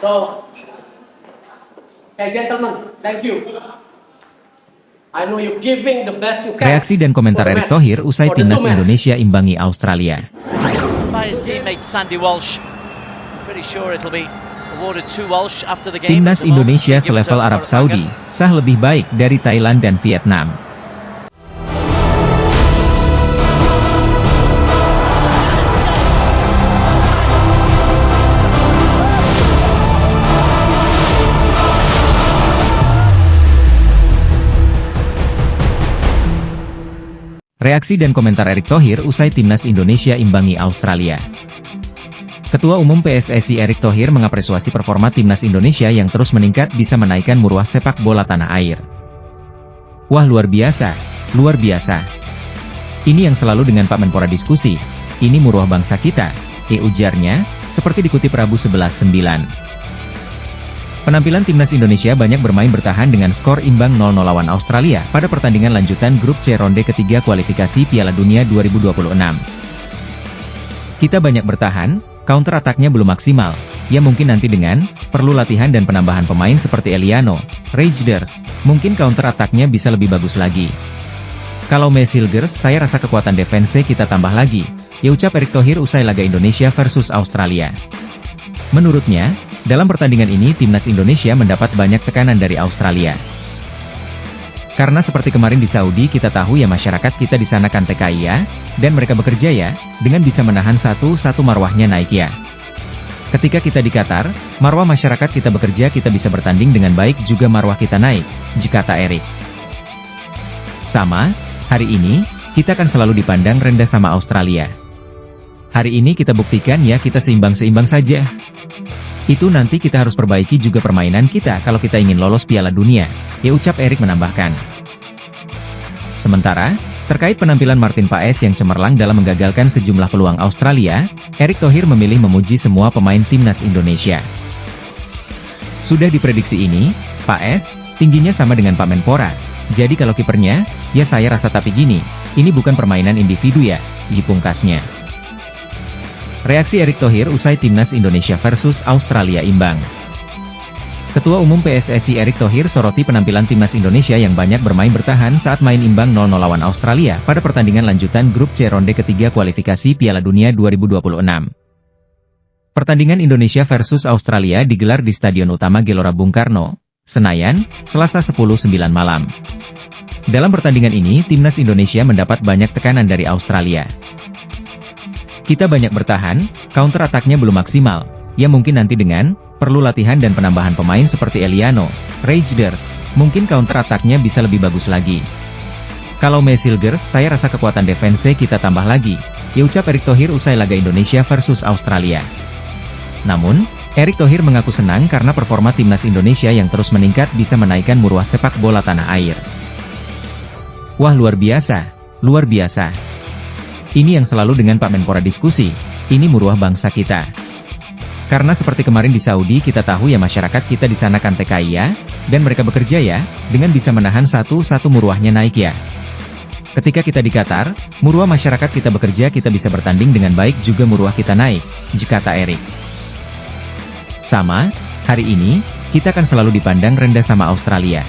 So, hey gentlemen, thank you. I know you giving the best you can. Reaksi dan komentar Erick Thohir usai timnas Indonesia imbangi Australia. By his teammate Sandy Walsh. Pretty sure it'll be awarded to Walsh after the game. Timnas Indonesia selevel Arab Saudi, sah lebih baik dari Thailand dan Vietnam. Reaksi dan komentar Erick Thohir usai timnas Indonesia imbangi Australia. Ketua Umum PSSI Erick Thohir mengapresiasi performa timnas Indonesia yang terus meningkat bisa menaikkan muruah sepak bola tanah air. Wah, luar biasa, luar biasa. Ini yang selalu dengan Pak Menpora diskusi, ini muruah bangsa kita, ujarnya, seperti dikutip Rabu 11.9. Penampilan timnas Indonesia banyak bermain bertahan dengan skor imbang 0-0 lawan Australia pada pertandingan lanjutan grup C ronde ketiga kualifikasi Piala Dunia 2026. Kita banyak bertahan, counter attack-nya belum maksimal, ya mungkin nanti dengan perlu latihan dan penambahan pemain seperti Eliano, Reijnders, mungkin counter attack-nya bisa lebih bagus lagi. Kalau Hilgers, saya rasa kekuatan defense kita tambah lagi, ya ucap Erick Thohir usai laga Indonesia versus Australia. Menurutnya, dalam pertandingan ini timnas Indonesia mendapat banyak tekanan dari Australia. Karena seperti kemarin di Saudi kita tahu ya masyarakat kita di sana kan TKI ya, dan mereka bekerja ya, dengan bisa menahan satu-satu marwahnya naik ya. Ketika kita di Qatar, marwah masyarakat kita bekerja kita bisa bertanding dengan baik juga marwah kita naik, kata Erick. Sama, hari ini, kita kan selalu dipandang rendah sama Australia. Hari ini kita buktikan ya kita seimbang-seimbang saja. Itu nanti kita harus perbaiki juga permainan kita kalau kita ingin lolos Piala Dunia, ya ucap Erick menambahkan. Sementara, terkait penampilan Martin Paes yang cemerlang dalam menggagalkan sejumlah peluang Australia, Erick Thohir memilih memuji semua pemain timnas Indonesia. Sudah diprediksi ini, Paes, tingginya sama dengan Pak Menpora, jadi kalau kipernya, ya saya rasa tapi gini, ini bukan permainan individu ya, dipungkasnya. Reaksi Erick Thohir usai timnas Indonesia versus Australia imbang. Ketua Umum PSSI Erick Thohir soroti penampilan timnas Indonesia yang banyak bermain bertahan saat main imbang 0-0 lawan Australia pada pertandingan lanjutan grup C ronde ketiga kualifikasi Piala Dunia 2026. Pertandingan Indonesia versus Australia digelar di Stadion Utama Gelora Bung Karno, Senayan, Selasa 10.09 malam. Dalam pertandingan ini timnas Indonesia mendapat banyak tekanan dari Australia. Kita banyak bertahan, counter attack-nya belum maksimal, ya mungkin nanti dengan perlu latihan dan penambahan pemain seperti Eliano, Reijnders, mungkin counter attack-nya bisa lebih bagus lagi. Kalau Hilgers, saya rasa kekuatan defense kita tambah lagi, ya ucap Erick Thohir usai laga Indonesia versus Australia. Namun, Erick Thohir mengaku senang karena performa timnas Indonesia yang terus meningkat bisa menaikkan muruah sepak bola tanah air. Wah, luar biasa, luar biasa. Ini yang selalu dengan Pak Menpora diskusi, ini muruah bangsa kita. Karena seperti kemarin di Saudi kita tahu ya masyarakat kita di sana kan TKI ya, dan mereka bekerja ya, dengan bisa menahan satu-satu muruahnya naik ya. Ketika kita di Qatar, muruah masyarakat kita bekerja kita bisa bertanding dengan baik juga muruah kita naik, kata Erick. Sama, hari ini, kita kan selalu dipandang rendah sama Australia.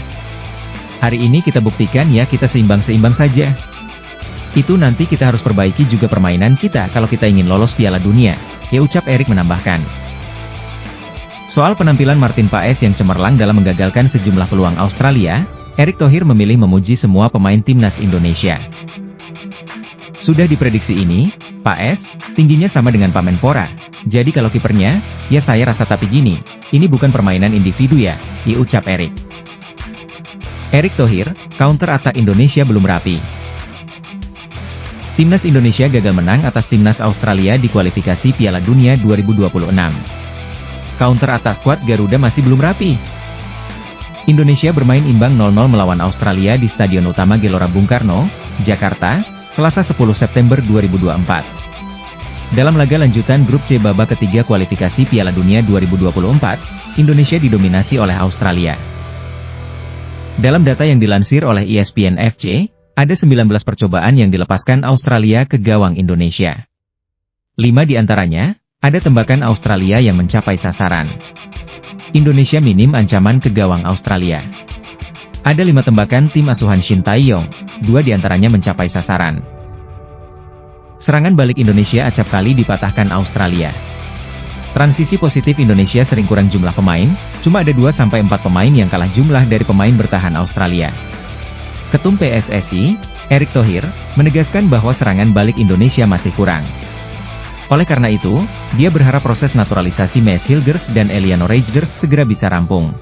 Hari ini kita buktikan ya kita seimbang-seimbang saja. Itu nanti kita harus perbaiki juga permainan kita kalau kita ingin lolos Piala Dunia, ya ucap Erick menambahkan. Soal penampilan Martin Paes yang cemerlang dalam menggagalkan sejumlah peluang Australia, Erick Thohir memilih memuji semua pemain timnas Indonesia. Sudah diprediksi ini, Paes, tingginya sama dengan Pak Menpora, jadi kalau kipernya, ya saya rasa tapi gini, ini bukan permainan individu ya, ucap Erick. Erick Thohir, counter attack Indonesia belum rapi. Timnas Indonesia gagal menang atas timnas Australia di kualifikasi Piala Dunia 2026. Counter attack skuad Garuda masih belum rapi. Indonesia bermain imbang 0-0 melawan Australia di Stadion Utama Gelora Bung Karno, Jakarta, Selasa 10 September 2024. Dalam laga lanjutan grup C babak ketiga kualifikasi Piala Dunia 2024, Indonesia didominasi oleh Australia. Dalam data yang dilansir oleh ESPN FC, ada 19 percobaan yang dilepaskan Australia ke gawang Indonesia. 5 di antaranya, ada tembakan Australia yang mencapai sasaran. Indonesia minim ancaman ke gawang Australia. Ada 5 tembakan tim asuhan Shin Tae-yong, 2 diantaranya mencapai sasaran. Serangan balik Indonesia acap kali dipatahkan Australia. Transisi positif Indonesia sering kurang jumlah pemain, cuma ada 2-4 pemain yang kalah jumlah dari pemain bertahan Australia. Ketum PSSI, Erick Thohir, menegaskan bahwa serangan balik Indonesia masih kurang. Oleh karena itu, dia berharap proses naturalisasi Maes Hilgers dan Eliano Reijgers segera bisa rampung.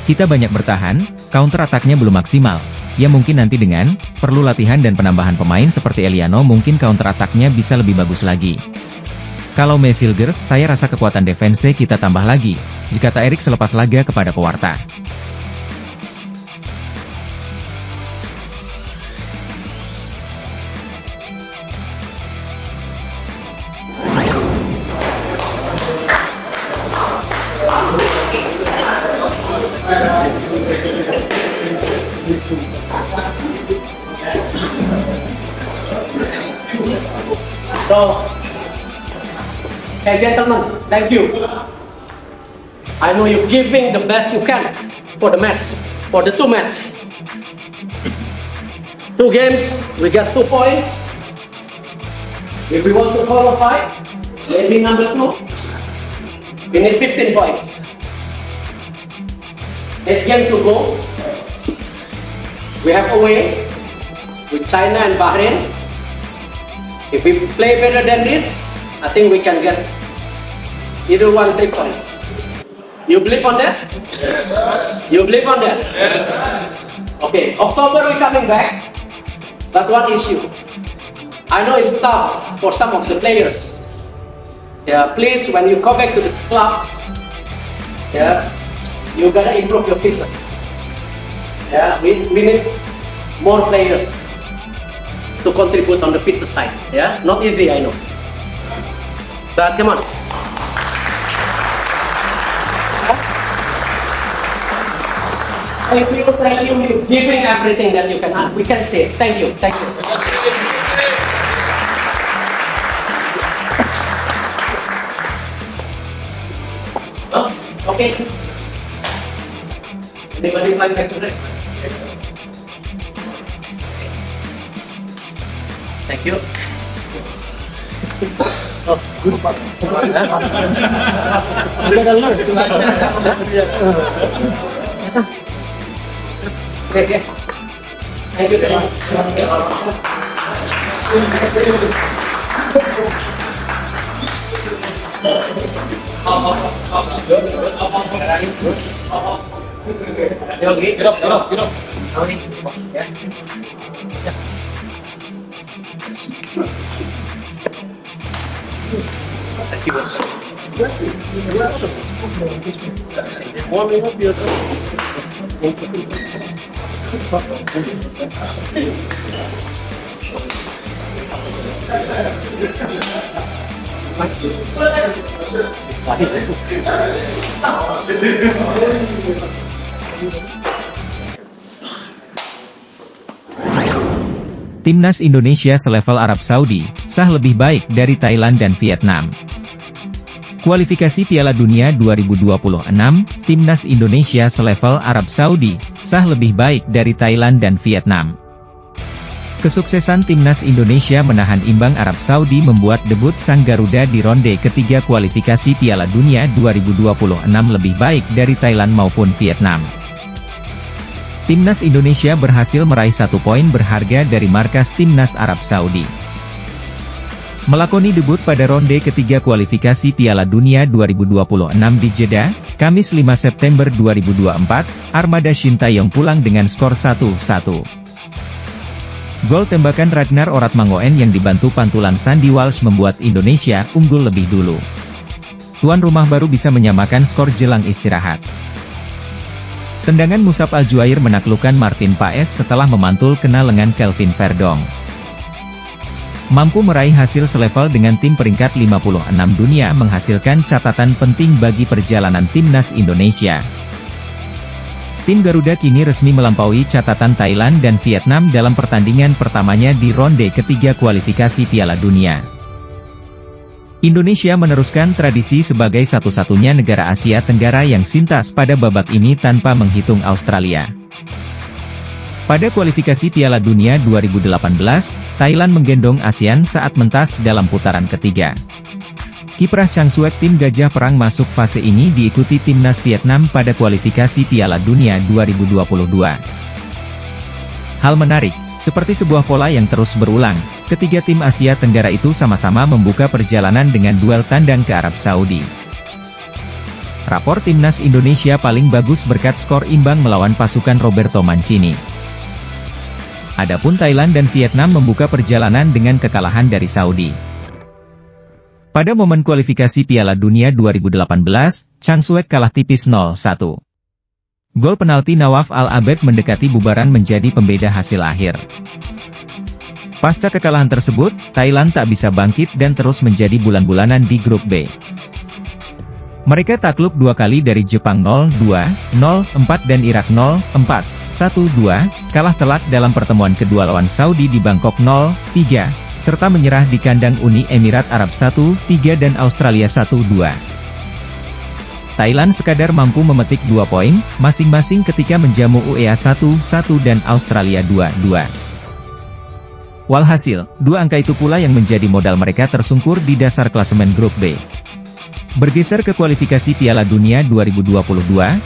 Kita banyak bertahan, counter attack-nya belum maksimal. Ya mungkin nanti dengan perlu latihan dan penambahan pemain seperti Eliano mungkin counter attack-nya bisa lebih bagus lagi. Kalau Maes Hilgers, saya rasa kekuatan defense kita tambah lagi, kata Erick selepas laga kepada pewarta. So, hey gentlemen, thank you. I know you're giving the best you can for the match, for the 2 matches. 2 games, we got 2 points. If we want to qualify, maybe number 2, we need 15 points. 8 games to go. We have away with China and Bahrain. If we play better than this, I think we can get either 1, 3 points. You believe on that? Yes. You believe on that? Yes. Okay, October we're coming back, but one issue. I know it's tough for some of the players. Yeah, please, when you go back to the clubs, yeah, you gotta improve your fitness. Yeah, we need more players to contribute on the fitness side. Yeah, not easy, I know. But come on. If we thank you, you're giving everything that you can. We can say thank you, thank you. Oh, okay. Anybody like that today? Thank you. Oh, good. You gotta learn. Okay. Thank you very much. Yogi, get up. How many? Yeah. Thank you, sir. Timnas Indonesia selevel Arab Saudi, sah lebih baik dari Thailand dan Vietnam. Kualifikasi Piala Dunia 2026, Timnas Indonesia selevel Arab Saudi, sah lebih baik dari Thailand dan Vietnam. Kesuksesan Timnas Indonesia menahan imbang Arab Saudi membuat debut sang Garuda di ronde ketiga kualifikasi Piala Dunia 2026 lebih baik dari Thailand maupun Vietnam. Timnas Indonesia berhasil meraih 1 poin berharga dari markas Timnas Arab Saudi. Melakoni debut pada ronde ketiga kualifikasi Piala Dunia 2026 di Jeddah, Kamis 5 September 2024, armada Shin Tae-yong pulang dengan skor 1-1. Gol tembakan Ragnar Oratmangoen yang dibantu pantulan Sandy Walsh membuat Indonesia unggul lebih dulu. Tuan rumah baru bisa menyamakan skor jelang istirahat. Tendangan Musab Al-Juair menaklukkan Martin Paes setelah memantul kena lengan Kelvin Verdong. Mampu meraih hasil selevel dengan tim peringkat 56 dunia menghasilkan catatan penting bagi perjalanan Timnas Indonesia. Tim Garuda kini resmi melampaui catatan Thailand dan Vietnam dalam pertandingan pertamanya di ronde ketiga kualifikasi Piala Dunia. Indonesia meneruskan tradisi sebagai satu-satunya negara Asia Tenggara yang sintas pada babak ini tanpa menghitung Australia. Pada kualifikasi Piala Dunia 2018, Thailand menggendong ASEAN saat mentas dalam putaran ketiga. Kiprah Chang Suek tim Gajah Perang masuk fase ini diikuti timnas Vietnam pada kualifikasi Piala Dunia 2022. Hal menarik, seperti sebuah pola yang terus berulang, ketiga tim Asia Tenggara itu sama-sama membuka perjalanan dengan duel tandang ke Arab Saudi. Rapor timnas Indonesia paling bagus berkat skor imbang melawan pasukan Roberto Mancini. Adapun Thailand dan Vietnam membuka perjalanan dengan kekalahan dari Saudi. Pada momen kualifikasi Piala Dunia 2018, Chang Suek kalah tipis 0-1. Gol penalti Nawaf Al-Abed mendekati bubaran menjadi pembeda hasil akhir. Pasca kekalahan tersebut, Thailand tak bisa bangkit dan terus menjadi bulan-bulanan di grup B. Mereka takluk dua kali dari Jepang 0-2, 0-4 dan Irak 0-4, 1-2, kalah telak dalam pertemuan kedua lawan Saudi di Bangkok 0-3, serta menyerah di kandang Uni Emirat Arab 1-3 dan Australia 1-2. Thailand sekadar mampu memetik 2 poin, masing-masing ketika menjamu UEA 1-1 dan Australia 2-2. Walhasil, dua angka itu pula yang menjadi modal mereka tersungkur di dasar klasemen grup B. Bergeser ke kualifikasi Piala Dunia 2022,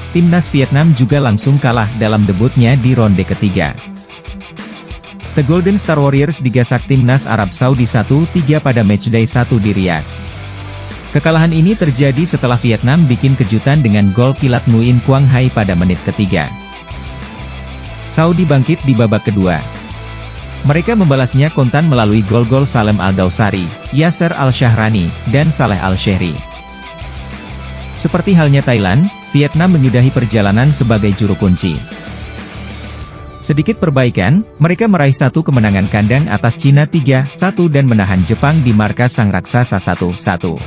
timnas Vietnam juga langsung kalah dalam debutnya di ronde ketiga. The Golden Star Warriors digasak timnas Arab Saudi 1-3 pada matchday 1 di Riyadh. Kekalahan ini terjadi setelah Vietnam bikin kejutan dengan gol kilat Nguyen Quang Hai pada menit ketiga. Saudi bangkit di babak kedua. Mereka membalasnya kontan melalui gol-gol Salem Al-Dawsari, Yasser Al-Shahrani, dan Saleh Al-Shehri. Seperti halnya Thailand, Vietnam menyudahi perjalanan sebagai juru kunci. Sedikit perbaikan, mereka meraih satu kemenangan kandang atas Cina 3-1 dan menahan Jepang di markas sang raksasa 1-1.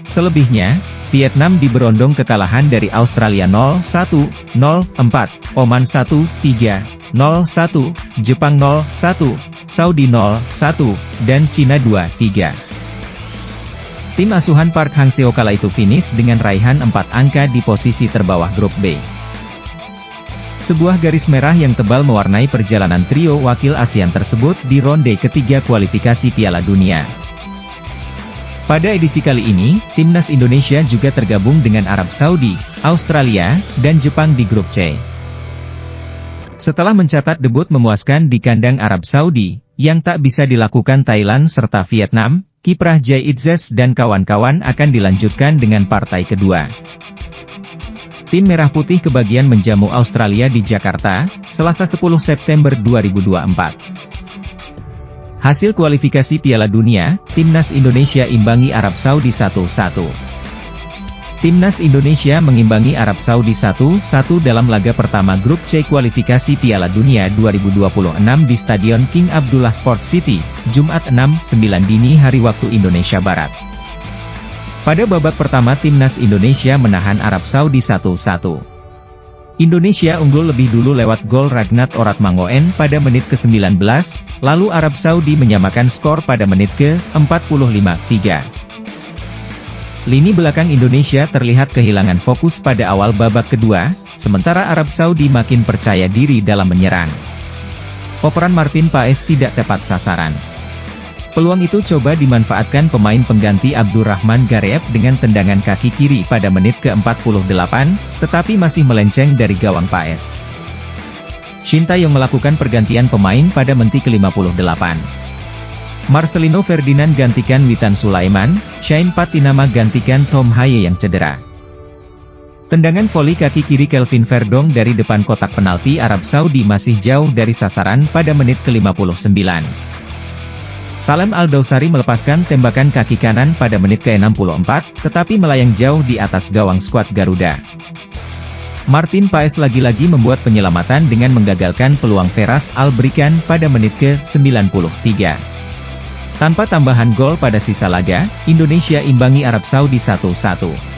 Selebihnya, Vietnam diberondong kekalahan dari Australia 0-1, 0-4, Oman 1-3, 0-1, Jepang 0-1, Saudi 0-1, dan Cina 2-3. Tim asuhan Park Hang-seo kala itu finish dengan raihan 4 angka di posisi terbawah grup B. Sebuah garis merah yang tebal mewarnai perjalanan trio wakil ASEAN tersebut di ronde ketiga kualifikasi Piala Dunia. Pada edisi kali ini, timnas Indonesia juga tergabung dengan Arab Saudi, Australia, dan Jepang di grup C. Setelah mencatat debut memuaskan di kandang Arab Saudi, yang tak bisa dilakukan Thailand serta Vietnam, kiprah Jay Itzes dan kawan-kawan akan dilanjutkan dengan partai kedua. Tim Merah Putih kebagian menjamu Australia di Jakarta, Selasa 10 September 2024. Hasil kualifikasi Piala Dunia, timnas Indonesia imbangi Arab Saudi 1-1. Timnas Indonesia mengimbangi Arab Saudi 1-1 dalam laga pertama grup C kualifikasi Piala Dunia 2026 di Stadion King Abdullah Sport City, Jumat 6-9 dini hari waktu Indonesia Barat. Pada babak pertama timnas Indonesia menahan Arab Saudi 1-1. Indonesia unggul lebih dulu lewat gol Ragnat Oratmangoen pada menit ke-19, lalu Arab Saudi menyamakan skor pada menit ke-45, 3. Lini belakang Indonesia terlihat kehilangan fokus pada awal babak kedua, sementara Arab Saudi makin percaya diri dalam menyerang. Operan Martin Paes tidak tepat sasaran. Peluang itu coba dimanfaatkan pemain pengganti Abdurrahman Gareeb dengan tendangan kaki kiri pada menit ke-48, tetapi masih melenceng dari gawang Paes. Shin Tae-yong melakukan pergantian pemain pada menit ke-58. Marcelino Ferdinand gantikan Witan Sulaiman, Shane Patinama gantikan Tom Haye yang cedera. Tendangan voli kaki kiri Kelvin Verdong dari depan kotak penalti Arab Saudi masih jauh dari sasaran pada menit ke-59. Salem Al-Dawsari melepaskan tembakan kaki kanan pada menit ke-64, tetapi melayang jauh di atas gawang skuad Garuda. Martin Paes lagi-lagi membuat penyelamatan dengan menggagalkan peluang Feras Al-Brikan pada menit ke-93. Tanpa tambahan gol pada sisa laga, Indonesia imbangi Arab Saudi 1-1.